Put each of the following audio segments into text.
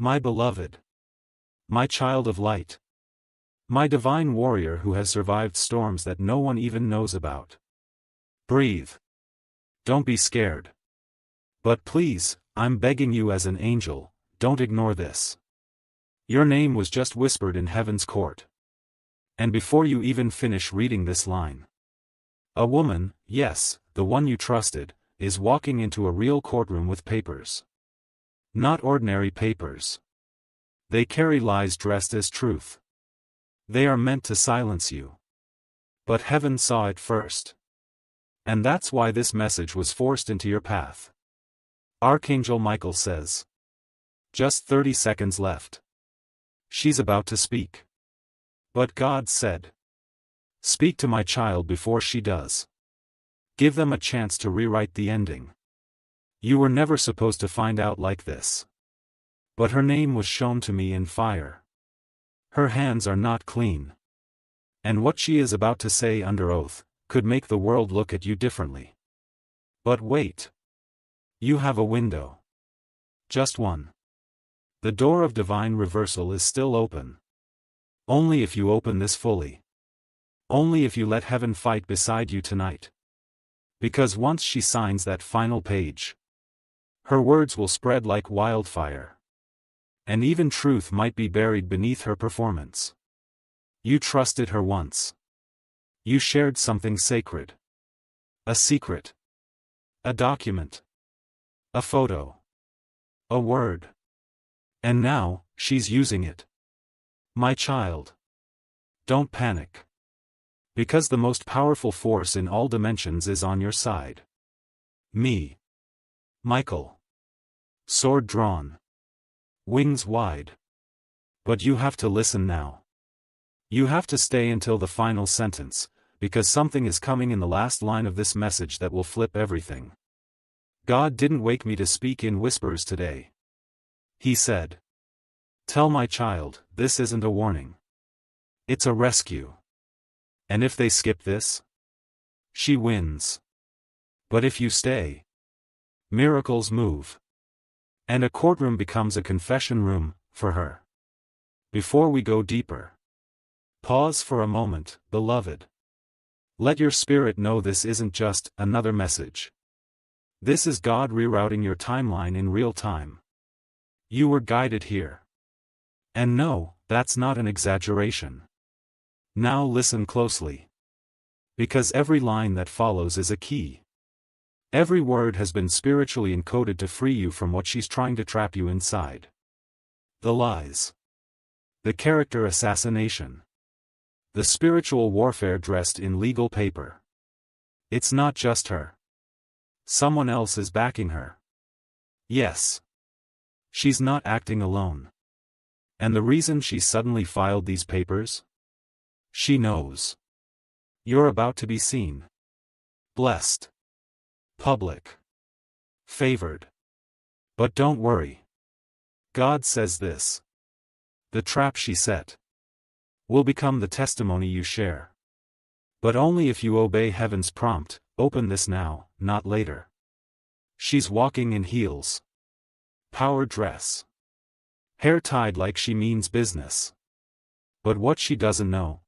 My beloved. My child of light. My divine warrior who has survived storms that no one even knows about. Breathe. Don't be scared. But please, I'm begging you as an angel, don't ignore this. Your name was just whispered in heaven's court. And before you even finish reading this line, a woman, yes, the one you trusted, is walking into a real courtroom with papers. Not ordinary papers. They carry lies dressed as truth. They are meant to silence you. But heaven saw it first. And that's why this message was forced into your path. Archangel Michael says. Just 30 seconds left. She's about to speak. But God said, speak to my child before she does. Give them a chance to rewrite the ending. You were never supposed to find out like this. But her name was shown to me in fire. Her hands are not clean. And what she is about to say under oath could make the world look at you differently. But wait. You have a window. Just one. The door of divine reversal is still open. Only if you open this fully. Only if you let heaven fight beside you tonight. Because once she signs that final page, her words will spread like wildfire. And even truth might be buried beneath her performance. You trusted her once. You shared something sacred. A secret. A document. A photo. A word. And now, she's using it. My child. Don't panic. Because the most powerful force in all dimensions is on your side. Me. Michael. Sword drawn. Wings wide. But you have to listen now. You have to stay until the final sentence, because something is coming in the last line of this message that will flip everything. God didn't wake me to speak in whispers today. He said, tell my child, this isn't a warning. It's a rescue. And if they skip this, she wins. But if you stay, miracles move. And a courtroom becomes a confession room, for her. Before we go deeper, pause for a moment, beloved. Let your spirit know this isn't just another message. This is God rerouting your timeline in real time. You were guided here. And no, that's not an exaggeration. Now listen closely. Because every line that follows is a key. Every word has been spiritually encoded to free you from what she's trying to trap you inside. The lies. The character assassination. The spiritual warfare dressed in legal paper. It's not just her. Someone else is backing her. Yes. She's not acting alone. And the reason she suddenly filed these papers? She knows. You're about to be seen. Blessed. Public. Favored. But don't worry. God says this. The trap she set will become the testimony you share. But only if you obey heaven's prompt, open this now, not later. She's walking in heels. Power dress. Hair tied like she means business. But what she doesn't know.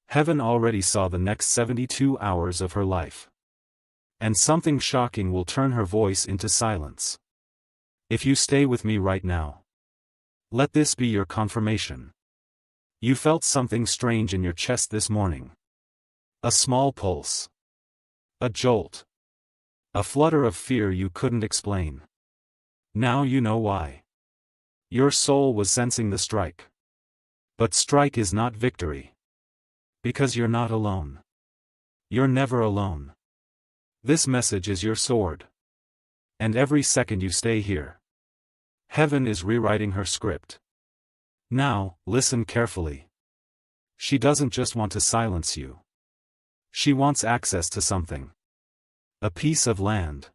Heaven already saw the next 72 hours of her life. And something shocking will turn her voice into silence. If you stay with me right now, let this be your confirmation. You felt something strange in your chest this morning. A small pulse. A jolt. A flutter of fear you couldn't explain. Now you know why. Your soul was sensing the strike. But strike is not victory. Because you're not alone. You're never alone. This message is your sword. And every second you stay here, heaven is rewriting her script. Now, listen carefully. She doesn't just want to silence you. She wants access to something. A piece of land.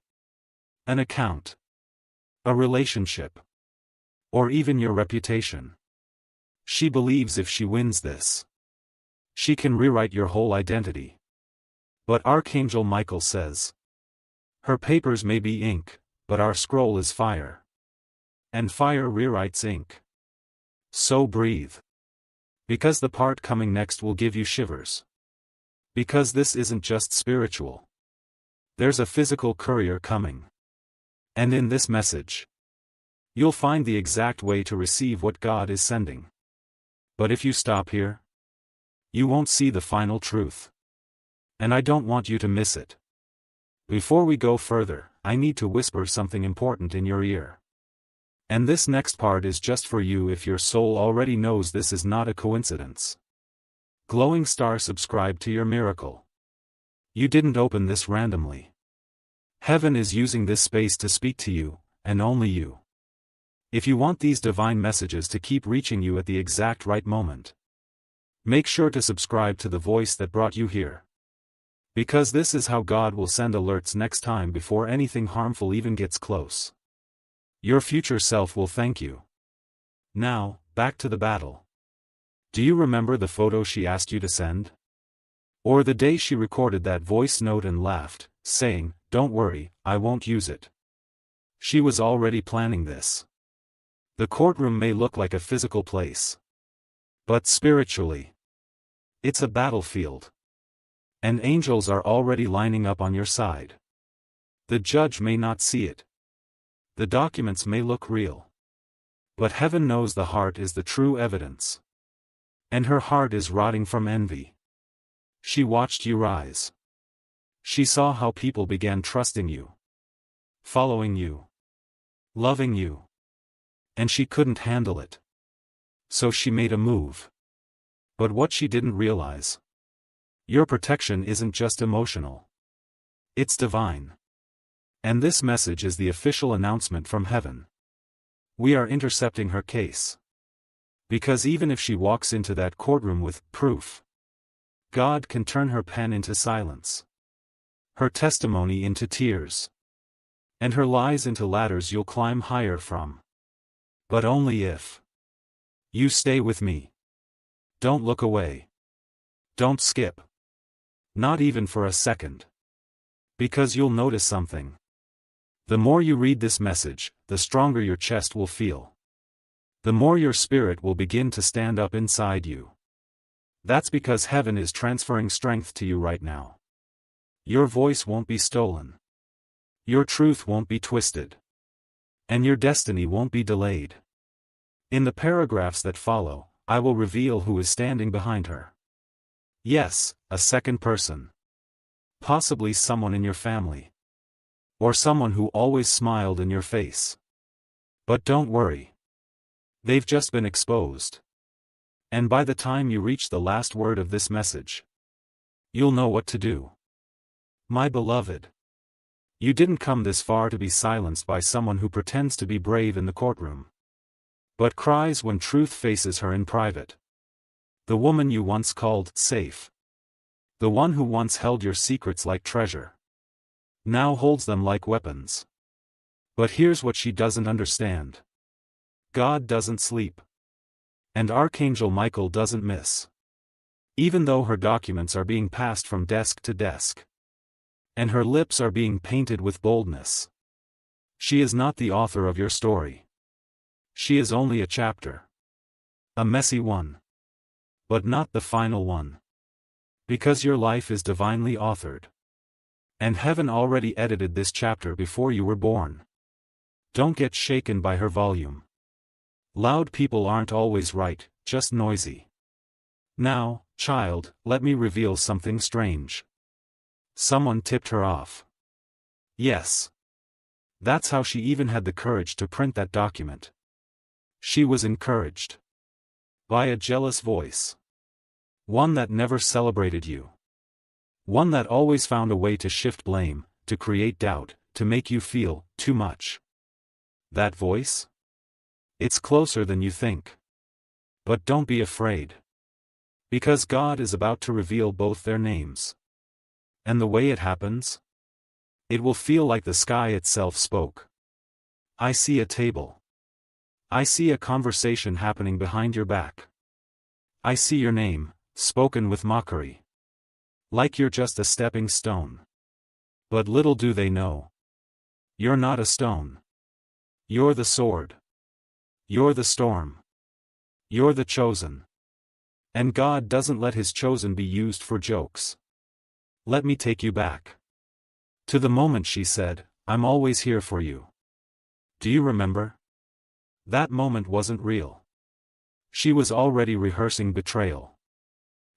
An account. A relationship. Or even your reputation. She believes if she wins this, she can rewrite your whole identity. But Archangel Michael says, her papers may be ink, but our scroll is fire. And fire rewrites ink. So breathe. Because the part coming next will give you shivers. Because this isn't just spiritual. There's a physical courier coming. And in this message, you'll find the exact way to receive what God is sending. But if you stop here, you won't see the final truth. And I don't want you to miss it. Before we go further, I need to whisper something important in your ear. And this next part is just for you if your soul already knows this is not a coincidence. Glowing star, subscribe to your miracle. You didn't open this randomly. Heaven is using this space to speak to you, and only you. If you want these divine messages to keep reaching you at the exact right moment, make sure to subscribe to the voice that brought you here. Because this is how God will send alerts next time before anything harmful even gets close. Your future self will thank you. Now, back to the battle. Do you remember the photo she asked you to send? Or the day she recorded that voice note and laughed, saying, "Don't worry, I won't use it." She was already planning this. The courtroom may look like a physical place. But spiritually, it's a battlefield. And angels are already lining up on your side. The judge may not see it. The documents may look real. But heaven knows the heart is the true evidence. And her heart is rotting from envy. She watched you rise. She saw how people began trusting you, following you, loving you. And she couldn't handle it. So she made a move. But what she didn't realize, your protection isn't just emotional. It's divine. And this message is the official announcement from heaven. We are intercepting her case. Because even if she walks into that courtroom with proof, God can turn her pen into silence, her testimony into tears, and her lies into ladders you'll climb higher from. But only if you stay with me. Don't look away. Don't skip. Not even for a second. Because you'll notice something. The more you read this message, the stronger your chest will feel. The more your spirit will begin to stand up inside you. That's because heaven is transferring strength to you right now. Your voice won't be stolen. Your truth won't be twisted. And your destiny won't be delayed. In the paragraphs that follow, I will reveal who is standing behind her. Yes, a second person. Possibly someone in your family. Or someone who always smiled in your face. But don't worry. They've just been exposed. And by the time you reach the last word of this message, you'll know what to do. My beloved, you didn't come this far to be silenced by someone who pretends to be brave in the courtroom, but cries when truth faces her in private. The woman you once called safe. The one who once held your secrets like treasure. Now holds them like weapons. But here's what she doesn't understand. God doesn't sleep. And Archangel Michael doesn't miss. Even though her documents are being passed from desk to desk. And her lips are being painted with boldness. She is not the author of your story. She is only a chapter. A messy one. But not the final one. Because your life is divinely authored. And heaven already edited this chapter before you were born. Don't get shaken by her volume. Loud people aren't always right, just noisy. Now, child, let me reveal something strange. Someone tipped her off. Yes. That's how she even had the courage to print that document. She was encouraged. By a jealous voice. One that never celebrated you. One that always found a way to shift blame, to create doubt, to make you feel too much. That voice? It's closer than you think. But don't be afraid. Because God is about to reveal both their names. And the way it happens? It will feel like the sky itself spoke. I see a table. I see a conversation happening behind your back. I see your name, spoken with mockery. Like you're just a stepping stone. But little do they know. You're not a stone. You're the sword. You're the storm. You're the chosen. And God doesn't let his chosen be used for jokes. Let me take you back to the moment she said, "I'm always here for you." Do you remember? That moment wasn't real. She was already rehearsing betrayal.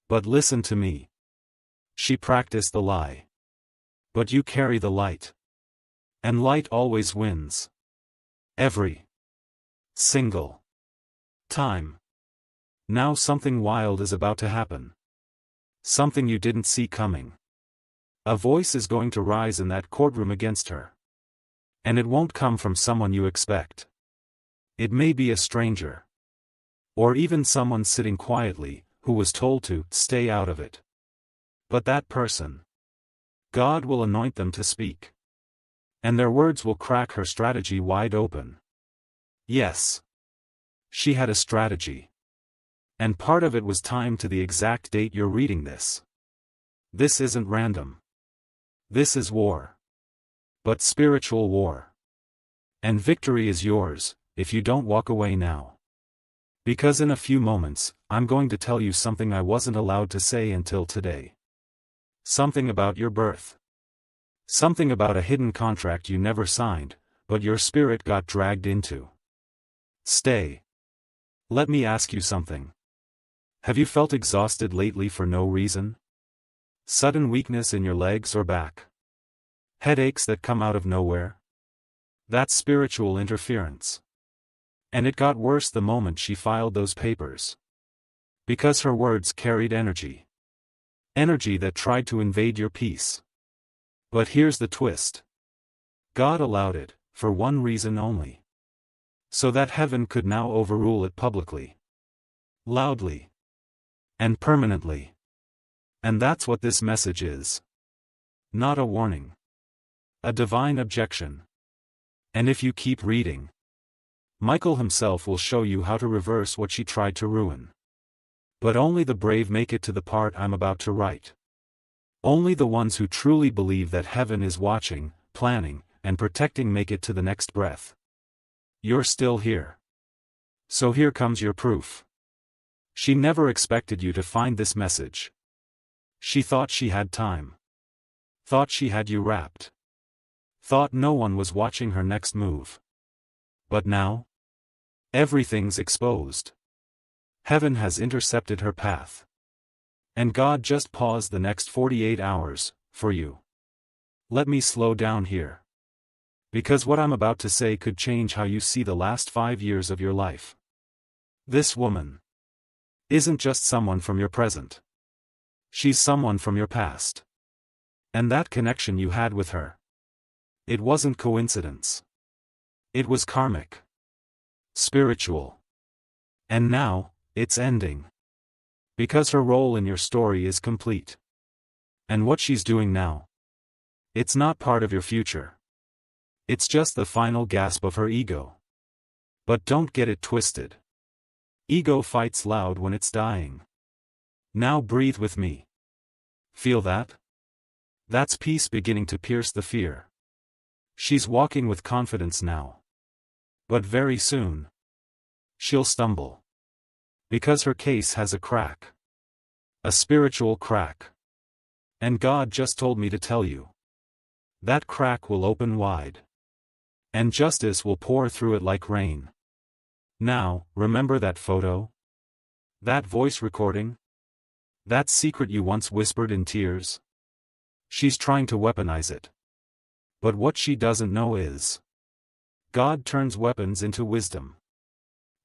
But listen to me. She practiced the lie. But you carry the light. And light always wins. Every single time. Now something wild is about to happen. Something you didn't see coming. A voice is going to rise in that courtroom against her. And it won't come from someone you expect. It may be a stranger. Or even someone sitting quietly, who was told to stay out of it. But that person, God will anoint them to speak. And their words will crack her strategy wide open. Yes. She had a strategy. And part of it was timed to the exact date you're reading this. This isn't random. This is war. But spiritual war. And victory is yours, if you don't walk away now. Because in a few moments, I'm going to tell you something I wasn't allowed to say until today. Something about your birth. Something about a hidden contract you never signed, but your spirit got dragged into. Stay. Let me ask you something. Have you felt exhausted lately for no reason? Sudden weakness in your legs or back? Headaches that come out of nowhere? That's spiritual interference. And it got worse the moment she filed those papers. Because her words carried energy. Energy that tried to invade your peace. But here's the twist. God allowed it, for one reason only. So that heaven could now overrule it publicly. Loudly. And permanently. And that's what this message is. Not a warning. A divine objection. And if you keep reading, Michael himself will show you how to reverse what she tried to ruin. But only the brave make it to the part I'm about to write. Only the ones who truly believe that heaven is watching, planning, and protecting make it to the next breath. You're still here. So here comes your proof. She never expected you to find this message. She thought she had time. Thought she had you wrapped. Thought no one was watching her next move. But now? Everything's exposed. Heaven has intercepted her path. And God just paused the next 48 hours, for you. Let me slow down here. Because what I'm about to say could change how you see the last 5 years of your life. This woman isn't just someone from your present. She's someone from your past. And that connection you had with her. It wasn't coincidence. It was karmic. Spiritual. And now, it's ending. Because her role in your story is complete. And what she's doing now, it's not part of your future. It's just the final gasp of her ego. But don't get it twisted. Ego fights loud when it's dying. Now breathe with me. Feel that? That's peace beginning to pierce the fear. She's walking with confidence now. But very soon, she'll stumble. Because her case has a crack. A spiritual crack. And God just told me to tell you. That crack will open wide. And justice will pour through it like rain. Now, remember that photo? That voice recording? That secret you once whispered in tears? She's trying to weaponize it. But what she doesn't know is, God turns weapons into wisdom.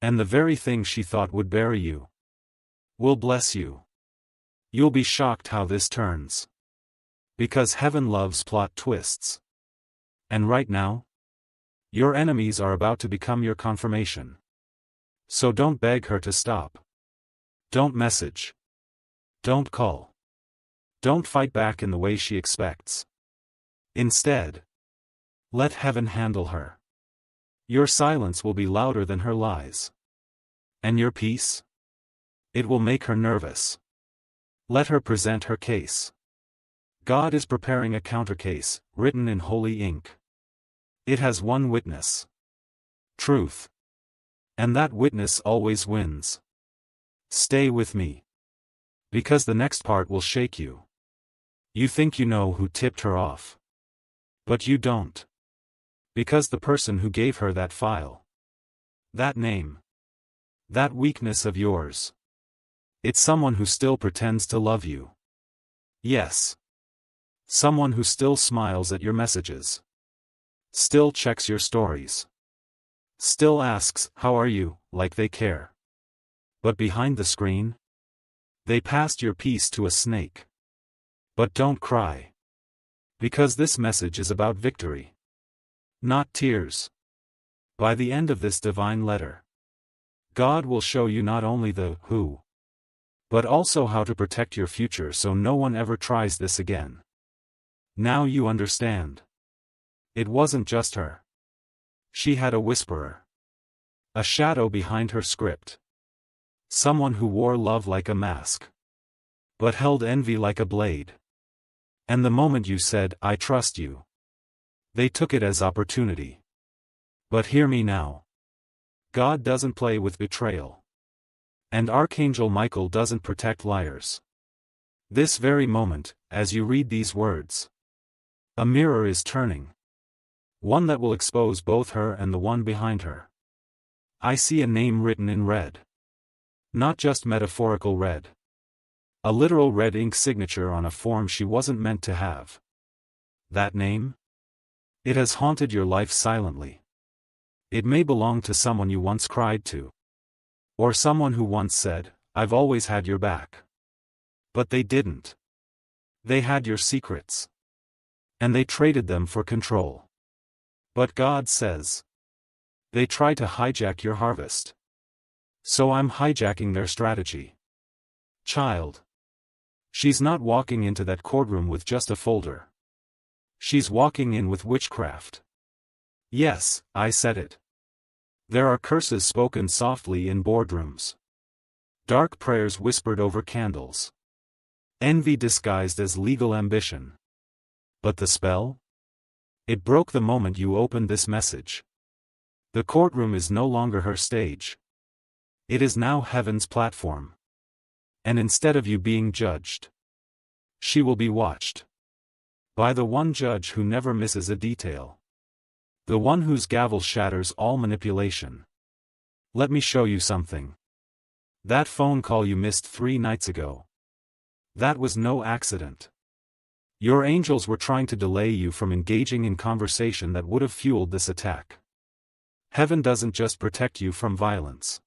And the very thing she thought would bury you will bless you. You'll be shocked how this turns. Because heaven loves plot twists. And right now, your enemies are about to become your confirmation. So don't beg her to stop. Don't message. Don't call. Don't fight back in the way she expects. Instead, let heaven handle her. Your silence will be louder than her lies. And your peace? It will make her nervous. Let her present her case. God is preparing a countercase, written in holy ink. It has one witness. Truth. And that witness always wins. Stay with me. Because the next part will shake you. You think you know who tipped her off. But you don't. Because the person who gave her that file. That name. That weakness of yours. It's someone who still pretends to love you. Yes. Someone who still smiles at your messages. Still checks your stories. Still asks, "How are you?" like they care. But behind the screen? They passed your piece to a snake. But don't cry. Because this message is about victory. Not tears. By the end of this divine letter, God will show you not only the who, but also how to protect your future so no one ever tries this again. Now you understand. It wasn't just her. She had a whisperer. A shadow behind her script. Someone who wore love like a mask. But held envy like a blade. And the moment you said, "I trust you," they took it as opportunity. But hear me now. God doesn't play with betrayal. And Archangel Michael doesn't protect liars. This very moment, as you read these words, a mirror is turning. One that will expose both her and the one behind her. I see a name written in red. Not just metaphorical red. A literal red ink signature on a form she wasn't meant to have. That name? It has haunted your life silently. It may belong to someone you once cried to. Or someone who once said, "I've always had your back." But they didn't. They had your secrets. And they traded them for control. But God says, they try to hijack your harvest. So I'm hijacking their strategy. Child. She's not walking into that courtroom with just a folder. She's walking in with witchcraft. Yes, I said it. There are curses spoken softly in boardrooms. Dark prayers whispered over candles. Envy disguised as legal ambition. But the spell? It broke the moment you opened this message. The courtroom is no longer her stage. It is now heaven's platform. And instead of you being judged, she will be watched. By the one judge who never misses a detail. The one whose gavel shatters all manipulation. Let me show you something. That phone call you missed 3 nights ago. That was no accident. Your angels were trying to delay you from engaging in conversation that would have fueled this attack. Heaven doesn't just protect you from violence.